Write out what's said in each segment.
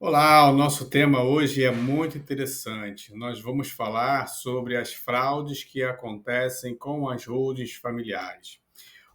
Olá, o nosso tema hoje é muito interessante. Nós vamos falar sobre as fraudes que acontecem com as holdings familiares.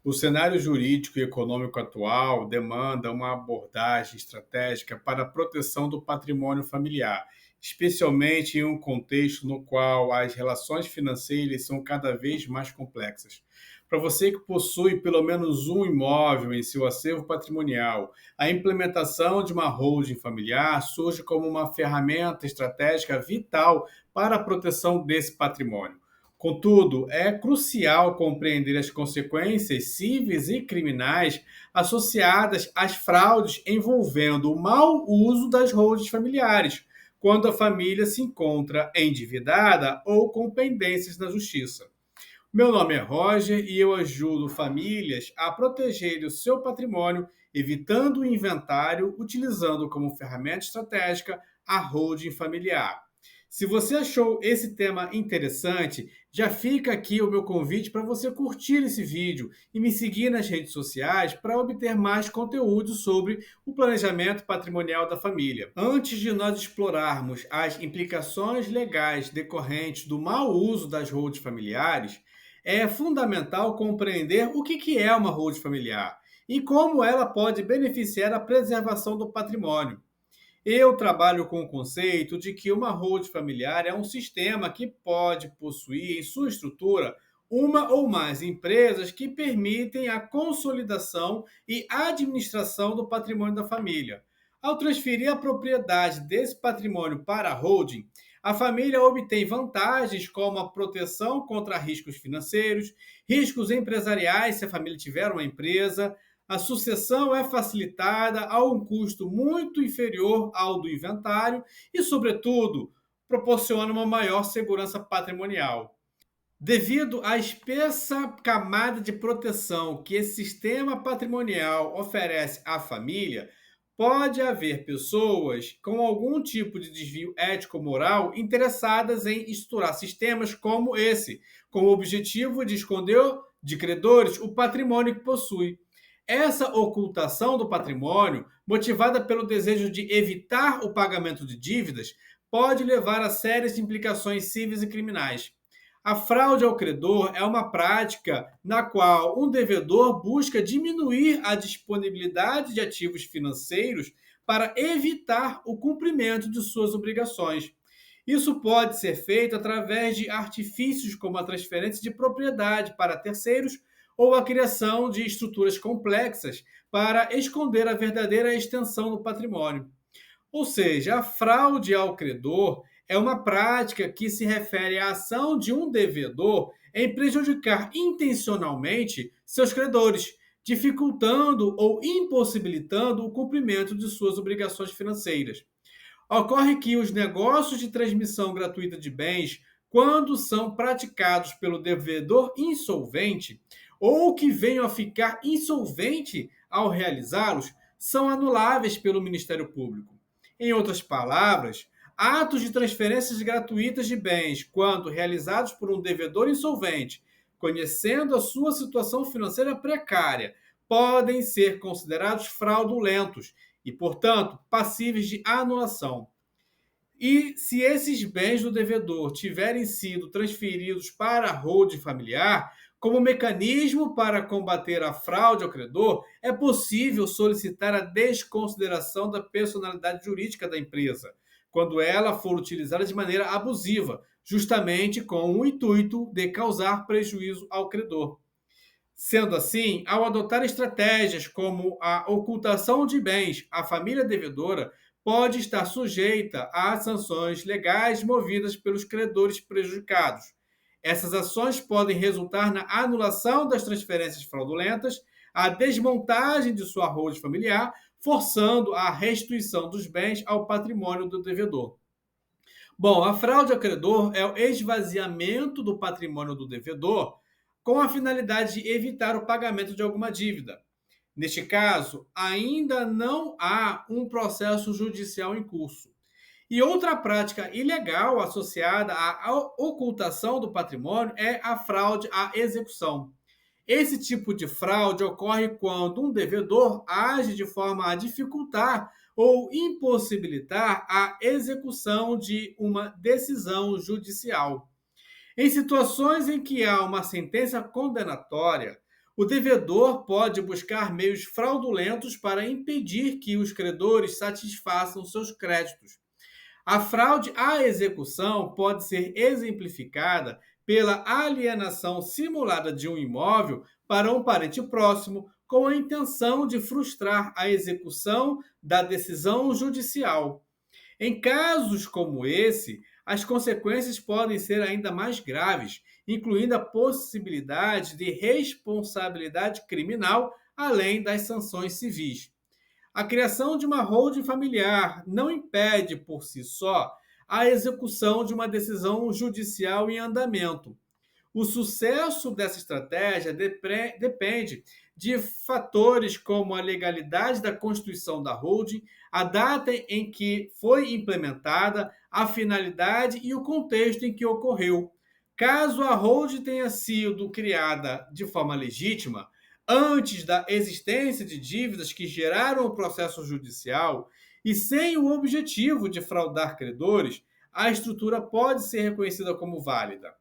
O cenário jurídico e econômico atual demanda uma abordagem estratégica para a proteção do patrimônio familiar, especialmente em um contexto no qual as relações financeiras são cada vez mais complexas. Para você que possui pelo menos um imóvel em seu acervo patrimonial, a implementação de uma holding familiar surge como uma ferramenta estratégica vital para a proteção desse patrimônio. Contudo, é crucial compreender as consequências cíveis e criminais associadas às fraudes envolvendo o mau uso das holdings familiares, quando a família se encontra endividada ou com pendências na justiça. Meu nome é Roger e eu ajudo famílias a protegerem o seu patrimônio, evitando o inventário, utilizando como ferramenta estratégica a holding familiar. Se você achou esse tema interessante, já fica aqui o meu convite para você curtir esse vídeo e me seguir nas redes sociais para obter mais conteúdo sobre o planejamento patrimonial da família. Antes de nós explorarmos as implicações legais decorrentes do mau uso das holdings familiares, é fundamental compreender o que é uma holding familiar e como ela pode beneficiar a preservação do patrimônio. Eu trabalho com o conceito de que uma holding familiar é um sistema que pode possuir em sua estrutura uma ou mais empresas que permitem a consolidação e administração do patrimônio da família. Ao transferir a propriedade desse patrimônio para a holding, a família obtém vantagens como a proteção contra riscos financeiros, riscos empresariais se a família tiver uma empresa, a sucessão é facilitada a um custo muito inferior ao do inventário e, sobretudo, proporciona uma maior segurança patrimonial. Devido à espessa camada de proteção que esse sistema patrimonial oferece à família, pode haver pessoas com algum tipo de desvio ético-moral interessadas em estruturar sistemas como esse, com o objetivo de esconder de credores o patrimônio que possui. Essa ocultação do patrimônio, motivada pelo desejo de evitar o pagamento de dívidas, pode levar a sérias implicações cíveis e criminais. A fraude ao credor é uma prática na qual um devedor busca diminuir a disponibilidade de ativos financeiros para evitar o cumprimento de suas obrigações. Isso pode ser feito através de artifícios como a transferência de propriedade para terceiros ou a criação de estruturas complexas para esconder a verdadeira extensão do patrimônio. Ou seja, a fraude ao credor é uma prática que se refere à ação de um devedor em prejudicar intencionalmente seus credores, dificultando ou impossibilitando o cumprimento de suas obrigações financeiras. Ocorre que os negócios de transmissão gratuita de bens, quando são praticados pelo devedor insolvente ou que venham a ficar insolvente ao realizá-los, são anuláveis pelo Ministério Público. Em outras palavras, atos de transferências gratuitas de bens, quando realizados por um devedor insolvente, conhecendo a sua situação financeira precária, podem ser considerados fraudulentos e, portanto, passíveis de anulação. E se esses bens do devedor tiverem sido transferidos para a holding familiar, como mecanismo para combater a fraude ao credor, é possível solicitar a desconsideração da personalidade jurídica da empresa, quando ela for utilizada de maneira abusiva, justamente com o intuito de causar prejuízo ao credor. Sendo assim, ao adotar estratégias como a ocultação de bens, a família devedora pode estar sujeita a sanções legais movidas pelos credores prejudicados. Essas ações podem resultar na anulação das transferências fraudulentas, a desmontagem de sua holding familiar, forçando a restituição dos bens ao patrimônio do devedor. Bom, a fraude ao credor é o esvaziamento do patrimônio do devedor com a finalidade de evitar o pagamento de alguma dívida. Neste caso, ainda não há um processo judicial em curso. E outra prática ilegal associada à ocultação do patrimônio é a fraude à execução. Esse tipo de fraude ocorre quando um devedor age de forma a dificultar ou impossibilitar a execução de uma decisão judicial. Em situações em que há uma sentença condenatória, o devedor pode buscar meios fraudulentos para impedir que os credores satisfaçam seus créditos. A fraude à execução pode ser exemplificada pela alienação simulada de um imóvel para um parente próximo, com a intenção de frustrar a execução da decisão judicial. Em casos como esse, as consequências podem ser ainda mais graves, incluindo a possibilidade de responsabilidade criminal, além das sanções civis. A criação de uma holding familiar não impede, por si só, a execução de uma decisão judicial em andamento. O sucesso dessa estratégia depende de fatores como a legalidade da constituição da holding, a data em que foi implementada, a finalidade e o contexto em que ocorreu. Caso a holding tenha sido criada de forma legítima, antes da existência de dívidas que geraram o processo judicial e sem o objetivo de fraudar credores, a estrutura pode ser reconhecida como válida.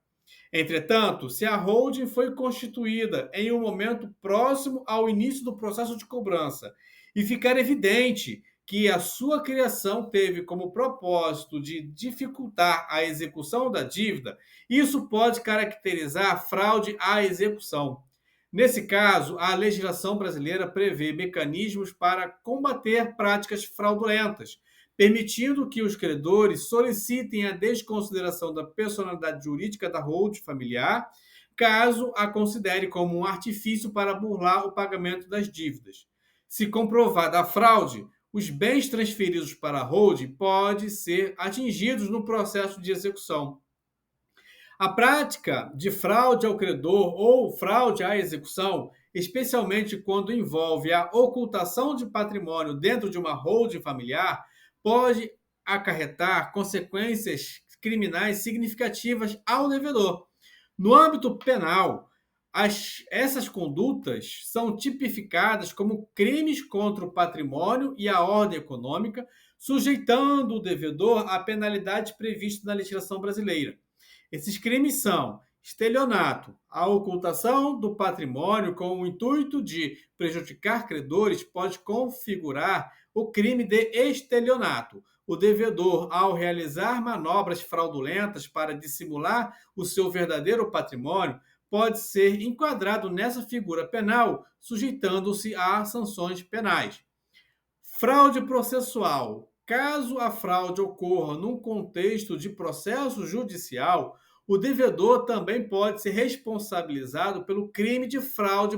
Entretanto, se a holding foi constituída em um momento próximo ao início do processo de cobrança e ficar evidente que a sua criação teve como propósito de dificultar a execução da dívida, isso pode caracterizar fraude à execução. Nesse caso, a legislação brasileira prevê mecanismos para combater práticas fraudulentas, permitindo que os credores solicitem a desconsideração da personalidade jurídica da holding familiar, caso a considere como um artifício para burlar o pagamento das dívidas. Se comprovada a fraude, os bens transferidos para a holding podem ser atingidos no processo de execução. A prática de fraude ao credor ou fraude à execução, especialmente quando envolve a ocultação de patrimônio dentro de uma holding familiar, pode acarretar consequências criminais significativas ao devedor. No âmbito penal, essas condutas são tipificadas como crimes contra o patrimônio e a ordem econômica, sujeitando o devedor à penalidade prevista na legislação brasileira. Esses crimes são estelionato, a ocultação do patrimônio com o intuito de prejudicar credores pode configurar o crime de estelionato. O devedor, ao realizar manobras fraudulentas para dissimular o seu verdadeiro patrimônio, pode ser enquadrado nessa figura penal, sujeitando-se a sanções penais. Fraude processual. Caso a fraude ocorra num contexto de processo judicial, o devedor também pode ser responsabilizado pelo crime de fraude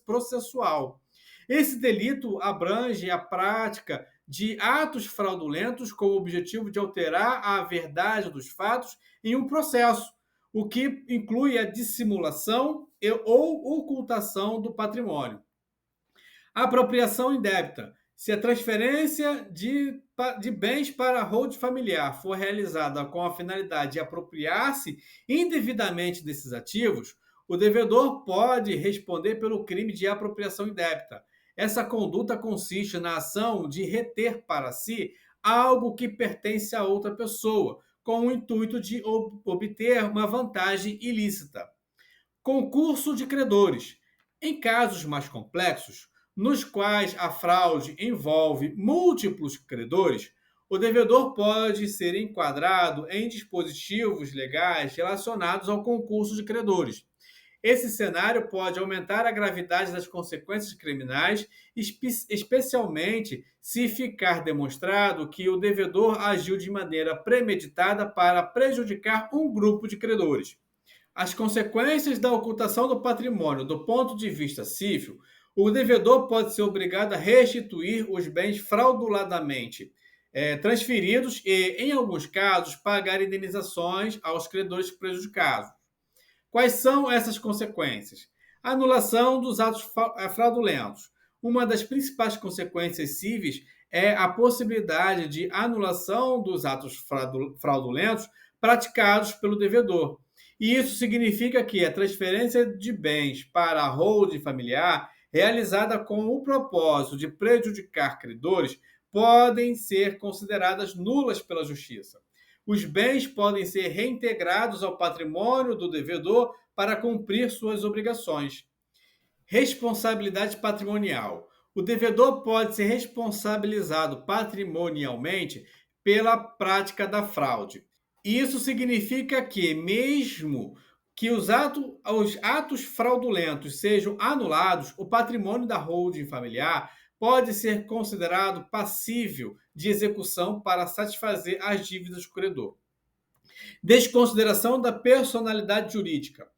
processual. Esse delito abrange a prática de atos fraudulentos com o objetivo de alterar a verdade dos fatos em um processo, o que inclui a dissimulação ou ocultação do patrimônio. Apropriação indébita. Se a transferência de bens para a holding familiar for realizada com a finalidade de apropriar-se indevidamente desses ativos, o devedor pode responder pelo crime de apropriação indébita. Essa conduta consiste na ação de reter para si algo que pertence a outra pessoa, com o intuito de obter uma vantagem ilícita. Concurso de credores. Em casos mais complexos, nos quais a fraude envolve múltiplos credores, o devedor pode ser enquadrado em dispositivos legais relacionados ao concurso de credores. Esse cenário pode aumentar a gravidade das consequências criminais, especialmente se ficar demonstrado que o devedor agiu de maneira premeditada para prejudicar um grupo de credores. As consequências da ocultação do patrimônio do ponto de vista civil, o devedor pode ser obrigado a restituir os bens frauduladamente transferidos e, em alguns casos, pagar indenizações aos credores prejudicados. Quais são essas consequências? Anulação dos atos fraudulentos. Uma das principais consequências cíveis é a possibilidade de anulação dos atos fraudulentos praticados pelo devedor. E isso significa que a transferência de bens para a holding familiar, realizada com o propósito de prejudicar credores, podem ser consideradas nulas pela Justiça. Os bens podem ser reintegrados ao patrimônio do devedor para cumprir suas obrigações. Responsabilidade patrimonial. O devedor pode ser responsabilizado patrimonialmente pela prática da fraude. Isso significa que, mesmo que os atos fraudulentos sejam anulados, o patrimônio da holding familiar pode ser considerado passível de execução para satisfazer as dívidas do credor. Desconsideração da personalidade jurídica.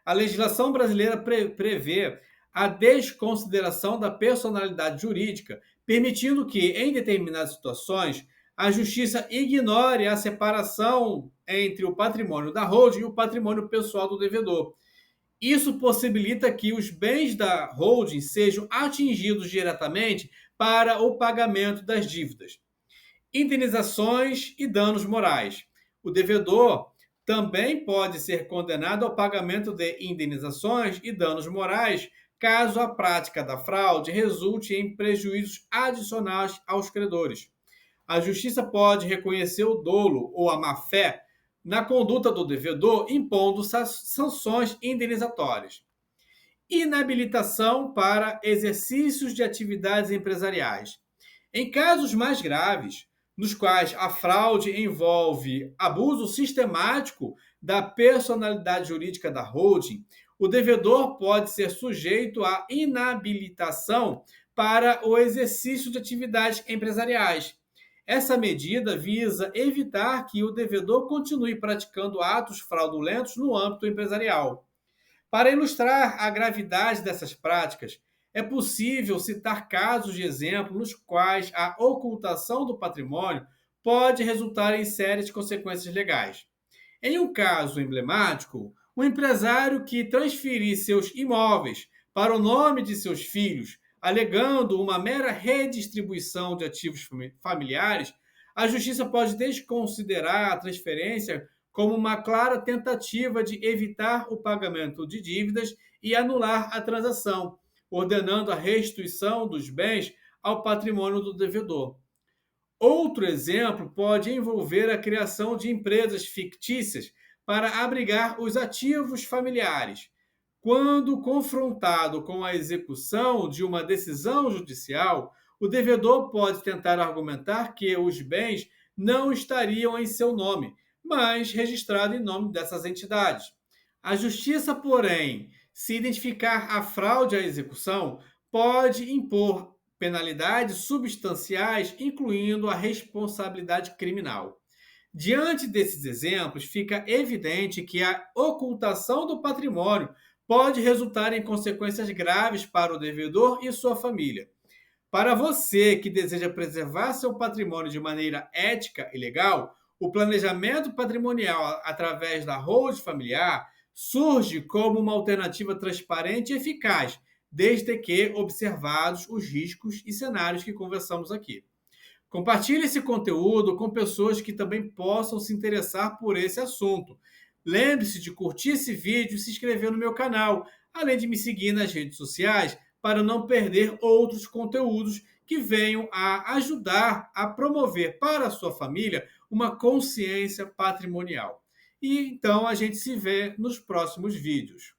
A legislação brasileira prevê a desconsideração da personalidade jurídica, permitindo que, em determinadas situações, a Justiça ignore a separação entre o patrimônio da holding e o patrimônio pessoal do devedor. Isso possibilita que os bens da holding sejam atingidos diretamente para o pagamento das dívidas. Indenizações e danos morais. O devedor também pode ser condenado ao pagamento de indenizações e danos morais caso a prática da fraude resulte em prejuízos adicionais aos credores. A Justiça pode reconhecer o dolo ou a má-fé na conduta do devedor, impondo sanções indenizatórias. Inabilitação para exercícios de atividades empresariais. Em casos mais graves, nos quais a fraude envolve abuso sistemático da personalidade jurídica da holding, o devedor pode ser sujeito à inabilitação para o exercício de atividades empresariais. Essa medida visa evitar que o devedor continue praticando atos fraudulentos no âmbito empresarial. Para ilustrar a gravidade dessas práticas, é possível citar casos de exemplo nos quais a ocultação do patrimônio pode resultar em sérias consequências legais. Em um caso emblemático, um empresário que transferir seus imóveis para o nome de seus filhos, alegando uma mera redistribuição de ativos familiares, a Justiça pode desconsiderar a transferência como uma clara tentativa de evitar o pagamento de dívidas e anular a transação, ordenando a restituição dos bens ao patrimônio do devedor. Outro exemplo pode envolver a criação de empresas fictícias para abrigar os ativos familiares. Quando confrontado com a execução de uma decisão judicial, o devedor pode tentar argumentar que os bens não estariam em seu nome, mas registrados em nome dessas entidades. A Justiça, porém, se identificar a fraude à execução, pode impor penalidades substanciais, incluindo a responsabilidade criminal. Diante desses exemplos, fica evidente que a ocultação do patrimônio pode resultar em consequências graves para o devedor e sua família. Para você que deseja preservar seu patrimônio de maneira ética e legal, o planejamento patrimonial através da holding familiar surge como uma alternativa transparente e eficaz, desde que observados os riscos e cenários que conversamos aqui. Compartilhe esse conteúdo com pessoas que também possam se interessar por esse assunto. Lembre-se de curtir esse vídeo e se inscrever no meu canal, além de me seguir nas redes sociais para não perder outros conteúdos que venham a ajudar a promover para a sua família uma consciência patrimonial. E então a gente se vê nos próximos vídeos.